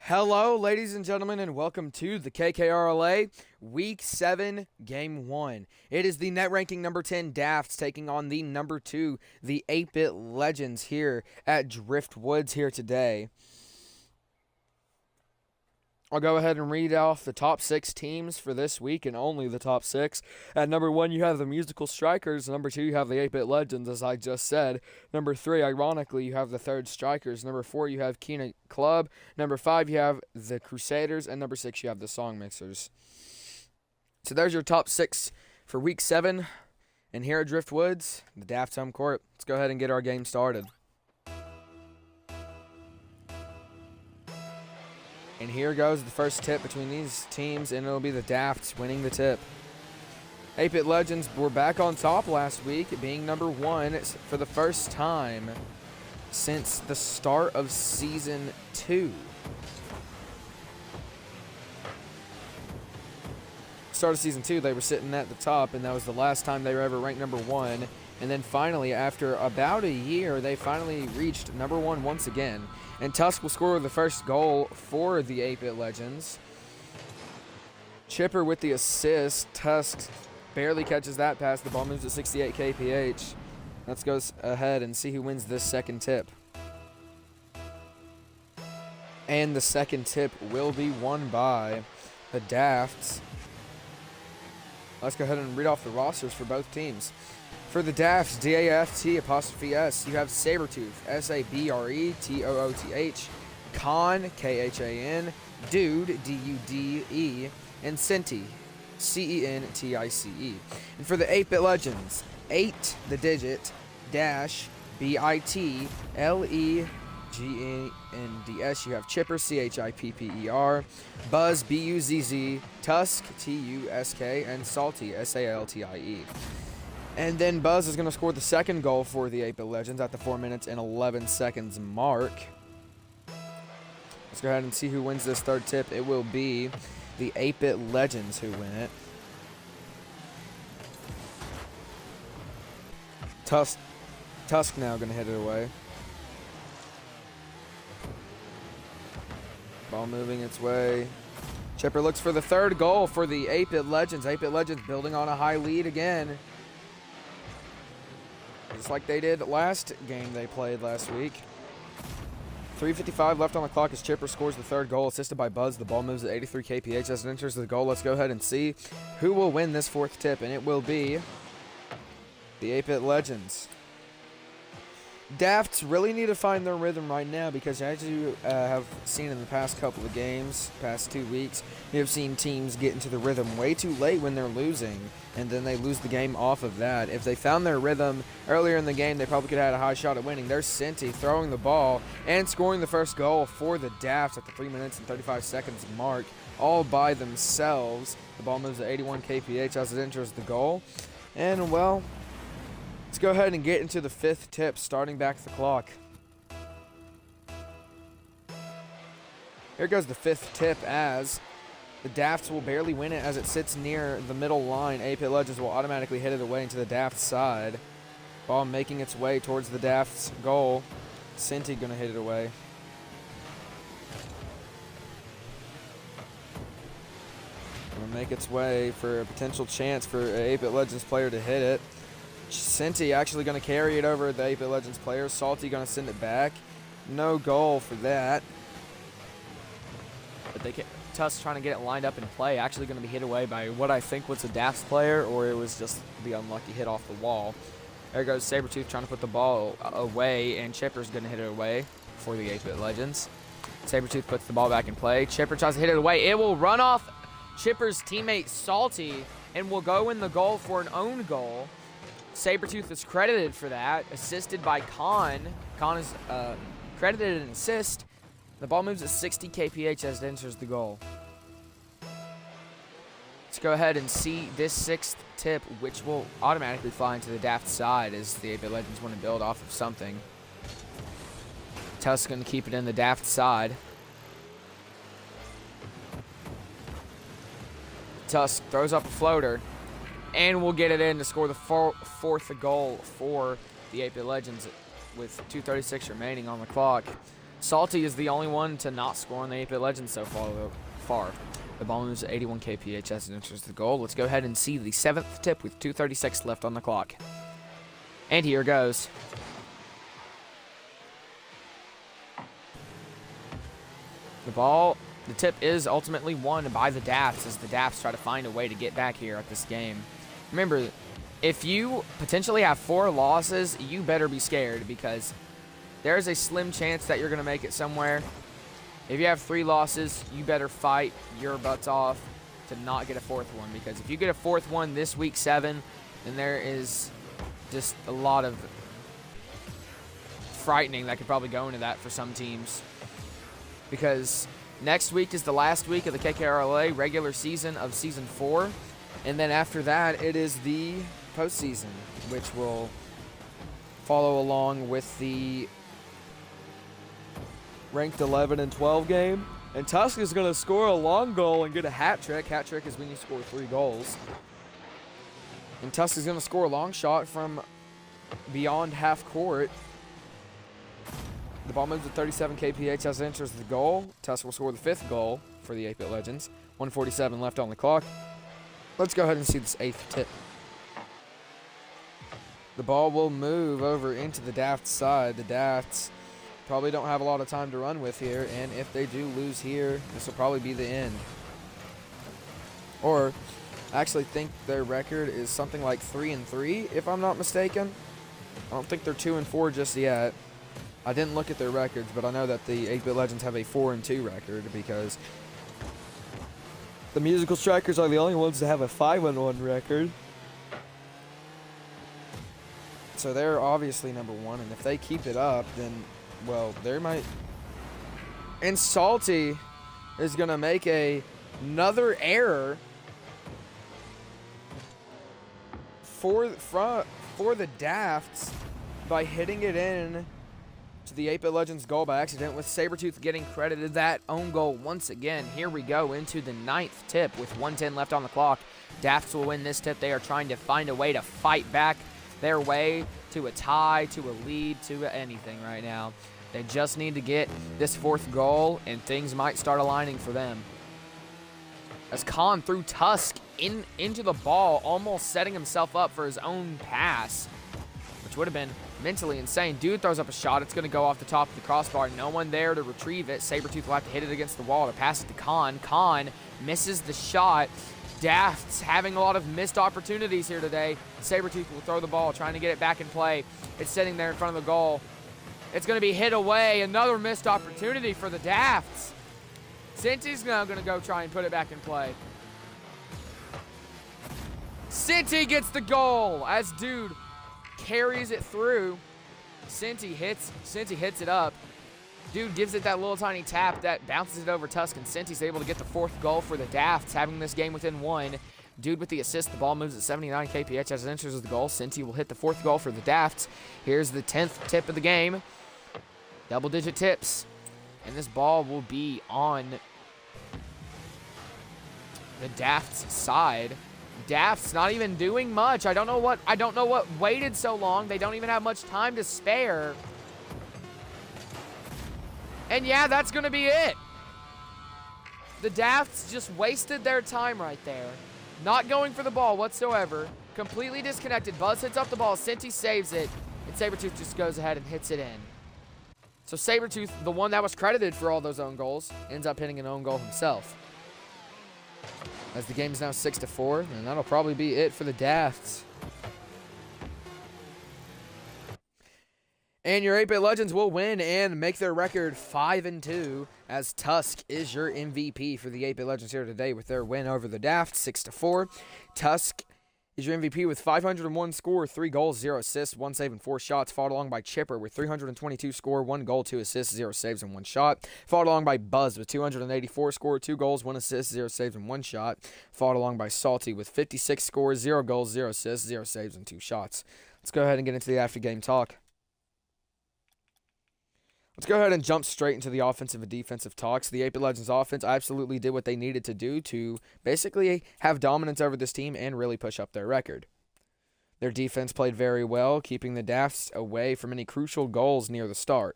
Hello, ladies and gentlemen, and welcome to the KKRLA Week 7 Game 1. It is the net ranking number 10 Daft taking on the number 2, the 8-Bit Legends here at Driftwoods here today. I'll go ahead and read off the top 6 teams for this week, and only the top 6. At number 1, you have the Musical Strikers. Number 2, you have the 8-Bit Legends, as I just said. Number 3, ironically, you have the Third Strikers. Number 4, you have Kina Club. Number 5, you have the Crusaders. And number 6, you have the Song Mixers. So there's your top 6 for Week 7. And here at Driftwoods, the Daft home court. Let's go ahead and get our game started. And here goes the first tip between these teams, and it'll be the Dafts winning the tip. 8-Bit Legends were back on top last week, being number 1 for the first time since the start of Season 2. Start of Season 2, they were sitting at the top, and that was the last time they were ever ranked number 1. And then finally, after about a year, they finally reached number 1 once again. And Tusk will score the first goal for the 8-Bit Legends. Chipper with the assist. Tusk barely catches that pass. The ball moves at 68 kph. Let's go ahead and see who wins this second tip. And the second tip will be won by the Dafts. Let's go ahead and read off the rosters for both teams. For the Dafts, DAFT''S, you have Sabretooth, SABRETOOTH, Khan, KHAN, Dude, DUDE, and Senti, CENTICE. And for the 8-Bit Legends, 8, the digit, dash, BITLEGENDS, you have Chipper, CHIPPER, Buzz, BUZZ, Tusk, TUSK, and Salty, SALTIE. And then Buzz is going to score the second goal for the 8-Bit Legends at the 4 minutes and 11 seconds mark. Let's go ahead and see who wins this third tip. It will be the 8-Bit Legends who win it. Tusk now going to hit it away. Ball moving its way. Chipper looks for the third goal for the 8-Bit Legends. 8-Bit Legends building on a high lead again. Just like they did last game they played last week. 3:55 left on the clock as Chipper scores the third goal, assisted by Buzz. The ball moves at 83 kph as it enters the goal. Let's go ahead and see who will win this fourth tip, and it will be the 8-Bit Legends. Dafts really need to find their rhythm right now because, as you have seen in the past couple of games, past 2 weeks, you have seen teams get into the rhythm way too late when they're losing, and then they lose the game off of that. If they found their rhythm earlier in the game, they probably could have had a high shot at winning. There's Senti throwing the ball and scoring the first goal for the Dafts at the 3 minutes and 35 seconds mark, all by themselves. The ball moves at 81 kph as it enters the goal. And, well, let's go ahead and get into the fifth tip, starting back the clock. Here goes the fifth tip as the Dafts will barely win it as it sits near the middle line. 8-Bit Legends will automatically hit it away into the Daft side. Ball making its way towards the Daft's goal. Senti going to hit it away. Going to make its way for a potential chance for an 8-Bit Legends player to hit it. Senti actually going to carry it over the 8-Bit Legends player. Salty going to send it back. No goal for that. But Tusk trying to get it lined up in play, actually going to be hit away by what I think was a Daft's player, or it was just the unlucky hit off the wall. There goes Sabretooth trying to put the ball away, and Chipper's going to hit it away for the 8-Bit Legends. Sabretooth puts the ball back in play. Chipper tries to hit it away. It will run off Chipper's teammate Salty and will go in the goal for an own goal. Sabretooth is credited for that, assisted by Khan. Khan is credited an assist. The ball moves at 60 kph as it enters the goal. Let's go ahead and see this sixth tip, which will automatically fly into the Daft side as the 8-Bit Legends want to build off of something. Tusk going to keep it in the Daft side. Tusk throws up a floater and will get it in to score the fourth goal for the 8-Bit Legends with 2:36 remaining on the clock. Salty is the only one to not score on the 8-Bit Legends so far. The ball moves at 81 kph as it enters the goal. Let's go ahead and see the 7th tip with 2:36 left on the clock. And here goes. The tip is ultimately won by the Dafts as the Dafts try to find a way to get back here at this game. Remember, if you potentially have 4 losses, you better be scared because there's a slim chance that you're going to make it somewhere. If you have 3 losses, you better fight your butts off to not get a 4th one, because if you get a 4th one this week 7, then there is just a lot of frightening that could probably go into that for some teams, because next week is the last week of the KKRLA regular season of Season 4, and then after that, it is the postseason, which will follow along with the ranked 11 and 12 game. And Tusk is going to score a long goal and get a hat trick. Hat trick is when you score 3 goals. And Tusk is going to score a long shot from beyond half court. The ball moves at 37 kph as it enters the goal. Tusk will score the 5th goal for the 8-Bit Legends. 1:47 left on the clock. Let's go ahead and see this 8th tip. The ball will move over into the Daft side. The Dafts probably don't have a lot of time to run with here, and if they do lose here, this will probably be the end. Or, I actually think their record is something like 3-3, if I'm not mistaken. I don't think they're 2-4 just yet. I didn't look at their records, but I know that the 8-Bit Legends have a 4-2 record because the Musical Strikers are the only ones to have a 5-1 record. So they're obviously number 1, and if they keep it up, then, well, they might. And Salty is going to make another error for the Dafts by hitting it in to the 8-Bit Legends goal by accident, with Sabretooth getting credited that own goal once again. Here we go into the 9th tip with 1:10 left on the clock. Dafts will win this tip. They are trying to find a way to fight back their way to a tie, to a lead, to anything right now. They just need to get this 4th goal, and things might start aligning for them. As Khan threw Tusk into the ball, almost setting himself up for his own pass, which would have been mentally insane. Dude throws up a shot. It's going to go off the top of the crossbar. No one there to retrieve it. Sabretooth will have to hit it against the wall to pass it to Khan. Khan misses the shot. Daft's having a lot of missed opportunities here today. Sabretooth will throw the ball, trying to get it back in play. It's sitting there in front of the goal. It's going to be hit away. Another missed opportunity for the Dafts. Cinty's now going to go try and put it back in play. Cinty gets the goal as Dude carries it through. Cinty hits it up. Dude gives it that little tiny tap that bounces it over Tusk, and Cinty's able to get the 4th goal for the Dafts, having this game within 1. Dude with the assist. The ball moves at 79 kph as it enters the goal. Cinty will hit the 4th goal for the Dafts. Here's the 10th tip of the game. Double-digit tips. And this ball will be on the Dafts side. Daft's not even doing much. I don't know what waited so long. They don't even have much time to spare. And yeah, that's going to be it. The Dafts just wasted their time right there. Not going for the ball whatsoever. Completely disconnected. Buzz hits up the ball. Cinty saves it. And Sabretooth just goes ahead and hits it in. So Sabretooth, the one that was credited for all those own goals, ends up hitting an own goal himself. As the game is now 6-4, and that'll probably be it for the Dafts. And your 8-Bit Legends will win and make their record 5-2, as Tusk is your MVP for the 8-Bit Legends here today with their win over the Daft, 6-4. Tusk is your MVP with 501 score, 3 goals, 0 assists, 1 save, and 4 shots. Followed along by Chipper with 322 score, 1 goal, 2 assists, 0 saves, and 1 shot. Followed along by Buzz with 284 score, 2 goals, 1 assist, 0 saves, and 1 shot. Followed along by Salty with 56 scores, 0 goals, 0 assists, 0 saves, and 2 shots. Let's go ahead and get into the after-game talk. Let's go ahead and jump straight into the offensive and defensive talks. The 8-Bit Legends offense absolutely did what they needed to do to basically have dominance over this team and really push up their record. Their defense played very well, keeping the Dafts away from any crucial goals near the start.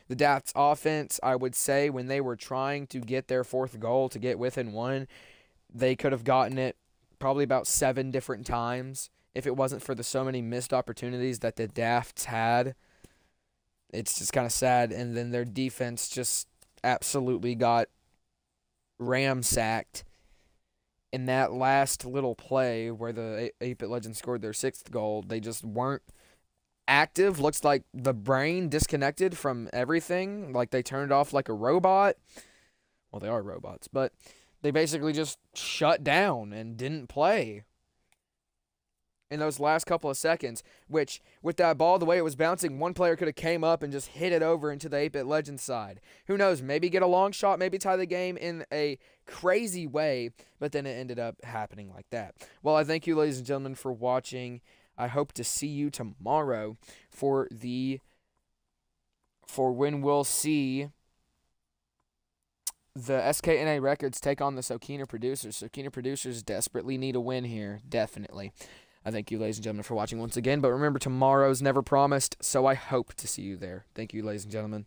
The Daft's offense, I would say, when they were trying to get their fourth goal to get within one, they could have gotten it probably about 7 different times if it wasn't for the so many missed opportunities that the Dafts had. It's just kind of sad. And then their defense just absolutely got ramsacked in that last little play where the 8-Bit Legends scored their 6th goal. They just weren't active. Looks like the brain disconnected from everything. Like they turned off like a robot. Well, they are robots, but they basically just shut down and didn't play in those last couple of seconds, which with that ball, the way it was bouncing, one player could have came up and just hit it over into the 8-Bit Legends side. Who knows? Maybe get a long shot, maybe tie the game in a crazy way, but then it ended up happening like that. Well, I thank you, ladies and gentlemen, for watching. I hope to see you tomorrow for when we'll see the SKNA Records take on the Sokina Producers. Sokina Producers desperately need a win here, definitely. I thank you, ladies and gentlemen, for watching once again. But remember, tomorrow's never promised, so I hope to see you there. Thank you, ladies and gentlemen.